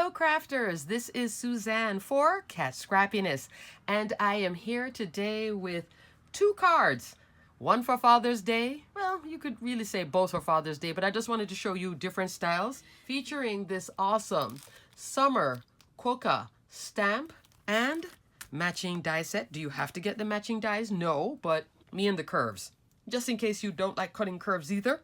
Hello crafters, this is Suzanne for Kat Scrappiness, and I am here today with two cards. One for Father's Day, well, you could really say both for Father's Day, but I just wanted to show you different styles featuring this awesome summer quokka stamp and matching die set. Do you have to get the matching dies? No, but me and the curves. Just in case you don't like cutting curves either.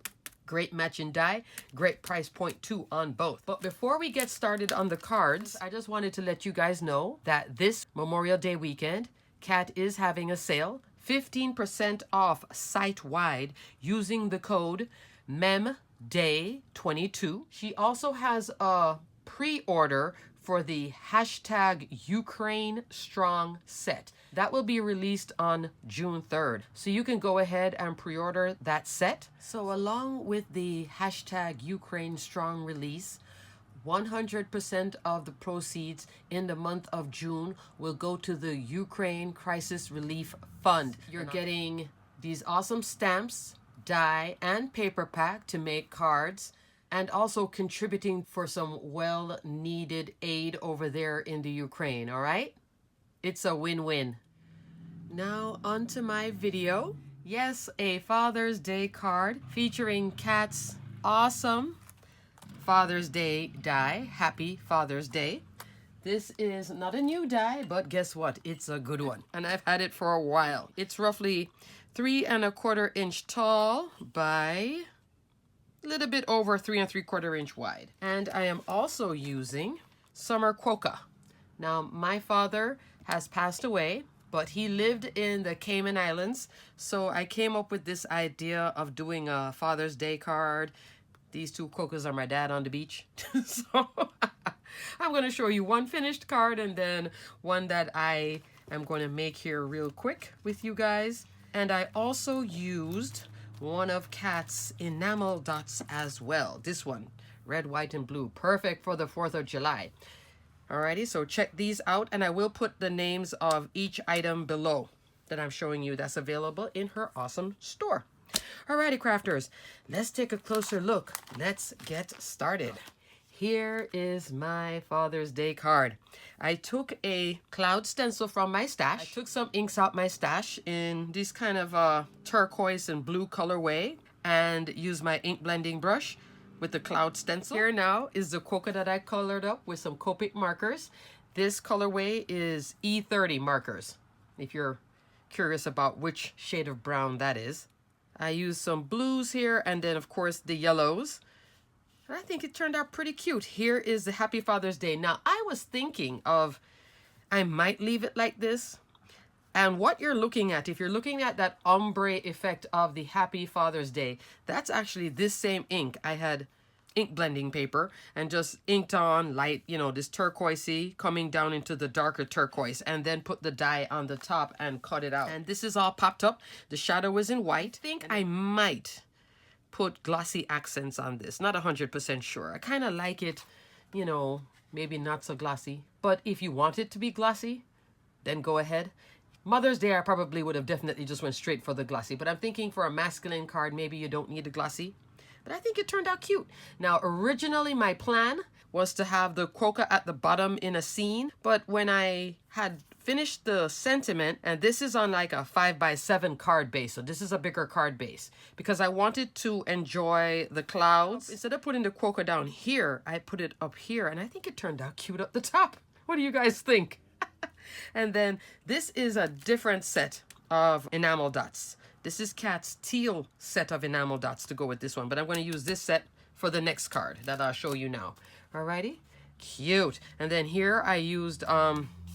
Great matching die, great price point too on both. But before we get started on the cards, I just wanted to let you guys know that this Memorial Day weekend, Kat is having a sale, 15% off site-wide using the code MEMDAY22. She also has a pre-order for the hashtag Ukraine Strong set. That will be released on June 3rd. So you can go ahead and pre-order that set. So along with the hashtag Ukraine Strong release, 100% of the proceeds in the month of June will go to the Ukraine Crisis Relief Fund. You're getting these awesome stamps, die, and paper pack to make cards, and also contributing for some well-needed aid over there in the Ukraine, all right? It's a win-win. Now onto my video. Yes, a Father's Day card featuring Kat's awesome Father's Day die. Happy Father's Day. This is not a new die, but guess what? It's a good one. And I've had it for a while. It's roughly 3 1/4 inch tall by a little bit over 3 3/4 inch wide. And I am also using summer quokka. Now, my father has passed away, but he lived in the Cayman Islands. So I came up with this idea of doing a Father's Day card. These two quokkas are my dad on the beach. So I'm going to show you one finished card and then one that I am going to make here real quick with you guys. And I also used one of Kat's enamel dots as well. This one, red, white, and blue. Perfect for the 4th of July. Alrighty, so check these out, and I will put the names of each item below that I'm showing you that's available in her awesome store. Alrighty, crafters, let's take a closer look. Let's get started. Here is my Father's Day card. I took a cloud stencil from my stash. I took some inks out my stash in this kind of turquoise and blue colorway and used my ink blending brush with the cloud stencil. Here now is the quokka that I colored up with some Copic markers. This colorway is E30 markers, if you're curious about which shade of brown that is. I used some blues here and then of course the yellows. And I think it turned out pretty cute. Here is the Happy Father's Day. Now I was thinking of, I might leave it like this. And what you're looking at, if you're looking at that ombre effect of the Happy Father's Day, that's actually this same ink. I had ink blending paper and just inked on light, you know, this turquoisey coming down into the darker turquoise, and then put the die on the top and cut it out. And this is all popped up. The shadow is in white. I think I might put glossy accents on this. Not 100% sure. I kind of like it, you know, maybe not so glossy. But if you want it to be glossy, then go ahead. Mother's Day, I probably would have definitely just went straight for the glossy. But I'm thinking for a masculine card, maybe you don't need a glossy. But I think it turned out cute. Now, originally my plan was to have the quokka at the bottom in a scene. But when I had finished the sentiment, and this is on like a 5x7 card base. So this is a bigger card base. Because I wanted to enjoy the clouds. Instead of putting the quokka down here, I put it up here. And I think it turned out cute up the top. What do you guys think? And then this is a different set of enamel dots. This is Kat's teal set of enamel dots to go with this one. But I'm going to use this set for the next card that I'll show you now. Alrighty? Cute. And then here I used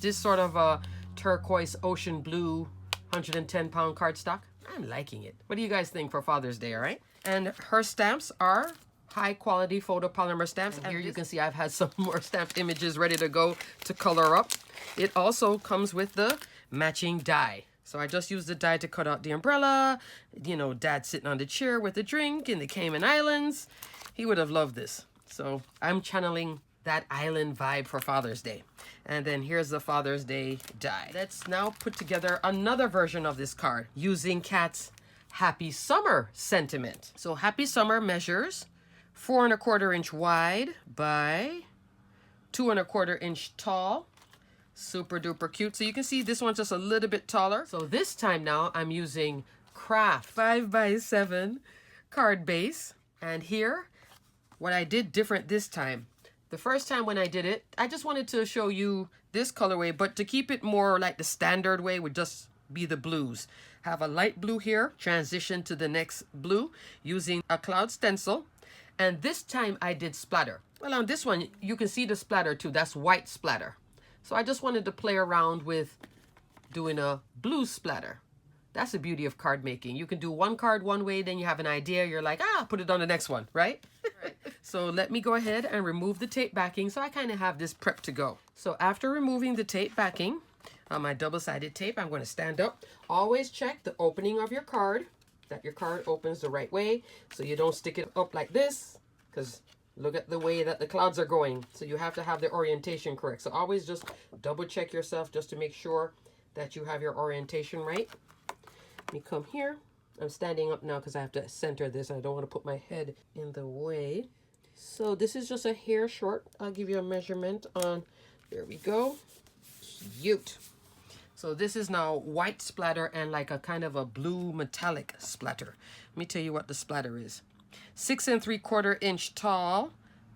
this sort of a turquoise ocean blue 110-pound cardstock. I'm liking it. What do you guys think for Father's Day, all right? And her stamps are high-quality photopolymer stamps. And here you can see I've had some more stamped images ready to go to color up. It also comes with the matching die. So I just used the die to cut out the umbrella. You know, Dad sitting on the chair with a drink in the Cayman Islands. He would have loved this. So I'm channeling that island vibe for Father's Day. And then here's the Father's Day die. Let's now put together another version of this card using Kat's Happy Summer sentiment. So Happy Summer measures 4 1/4 inch wide by 2¼ inch tall. Super duper cute. So you can see this one's just a little bit taller. So this time now I'm using Craft 5x7 card base. And here, what I did different this time. The first time when I did it, I just wanted to show you this colorway, but to keep it more like the standard way would just be the blues. Have a light blue here, transition to the next blue using a cloud stencil. And this time I did splatter. Well, on this one, you can see the splatter too. That's white splatter. So I just wanted to play around with doing a blue splatter. That's the beauty of card making. You can do one card one way, then you have an idea. You're like, put it on the next one, right? So let me go ahead and remove the tape backing so I kind of have this prepped to go. So after removing the tape backing on my double-sided tape, I'm going to stand up. Always check the opening of your card, that your card opens the right way so you don't stick it up like this, because look at the way that the clouds are going. So you have to have the orientation correct. So always just double check yourself just to make sure that you have your orientation right. Let me come here. I'm standing up now because I have to center this. I don't want to put my head in the way. So this is just a hair short. I'll give you a measurement on, there we go. Cute. So this is now white splatter and like a kind of a blue metallic splatter. Let me tell you what the splatter is. 6¾ inch tall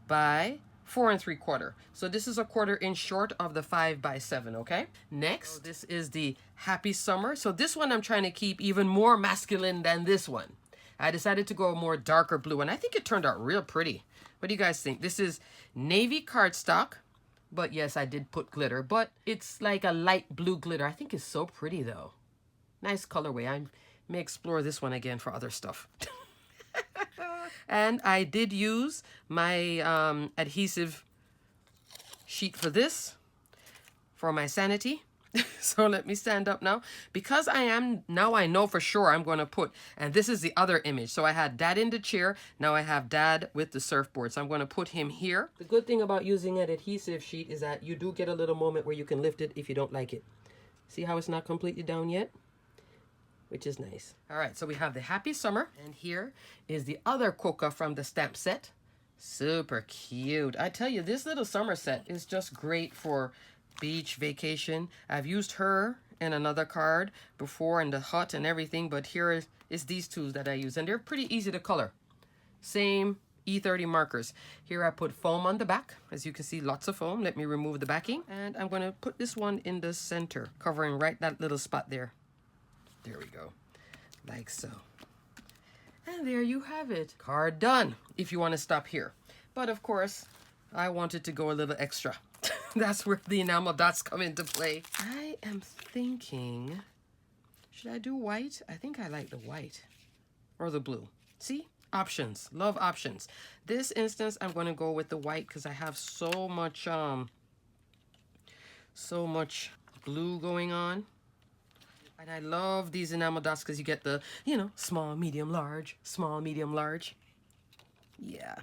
by 4¾ So this is a 1/4 inch short of the 5x7, okay? Next, this is the Happy Summer. So this one I'm trying to keep even more masculine than this one. I decided to go more darker blue, and I think it turned out real pretty. What do you guys think? This is navy cardstock, but yes, I did put glitter, but it's like a light blue glitter. I think it's so pretty though. Nice colorway. I may explore this one again for other stuff. And I did use my adhesive sheet for this, for my sanity. So let me stand up now. Because now I know for sure I'm going to put, and this is the other image. So I had Dad in the chair. Now I have Dad with the surfboard. So I'm going to put him here. The good thing about using an adhesive sheet is that you do get a little moment where you can lift it if you don't like it. See how it's not completely down yet? Which is nice. All right, so we have the Happy Summer. And here is the other quokka from the stamp set. Super cute. I tell you, this little summer set is just great for beach vacation. I've used her in another card before in the hut and everything, but here is these two that I use, and they're pretty easy to color. Same E30 markers. Here I put foam on the back. As you can see, lots of foam. Let me remove the backing, and I'm going to put this one in the center, covering right that little spot there. There we go, like so. And there you have it. Card done, if you want to stop here. But of course, I wanted to go a little extra. That's where the enamel dots come into play. I am thinking, should I do white? I think I like the white or the blue. See? Options. Love options. This instance, I'm going to go with the white because I have so much blue going on. And I love these enamel dots because you get the, small, medium, large, small, medium, large. Yeah.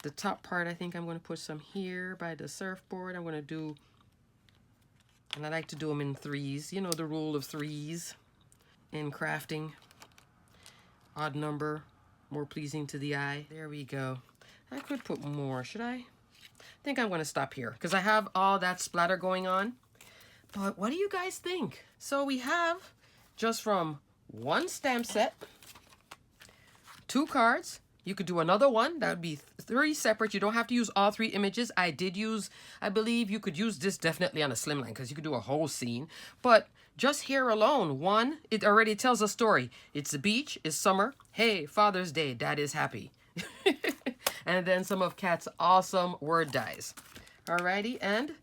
The top part, I think I'm going to put some here by the surfboard. I'm going to do, and I like to do them in threes. You know, the rule of threes in crafting. Odd number, more pleasing to the eye. There we go. I could put more, should I? I think I'm going to stop here because I have all that splatter going on. But what do you guys think? So we have, just from one stamp set, 2 cards. You could do another one. That would be 3 separate. You don't have to use all 3 images. I believe you could use this definitely on a slimline because you could do a whole scene. But just here alone, one, it already tells a story. It's the beach, it's summer. Hey, Father's Day, Dad is happy. And then some of Kat's awesome word dies. Alrighty, and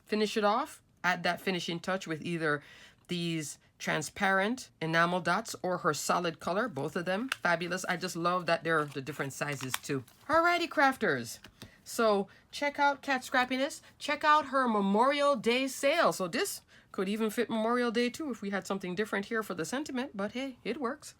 finish it off. Add that finishing touch with either these transparent enamel dots or her solid color, both of them fabulous. I just love that they're the different sizes too. Alrighty, crafters, so check out Kat Scrappiness. Check out her Memorial Day sale. So this could even fit Memorial Day too if we had something different here for the sentiment, but hey, it works.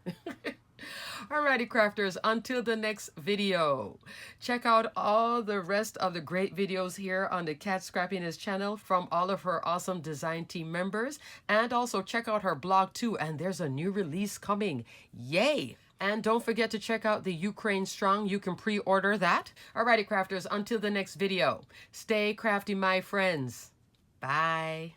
Alrighty, crafters, until the next video, check out all the rest of the great videos here on the Kat Scrappiness channel from all of her awesome design team members, and also check out her blog too, and there's a new release coming. Yay! And don't forget to check out the Ukraine Strong. You can pre-order that. Alrighty, crafters, until the next video. Stay crafty, my friends. Bye.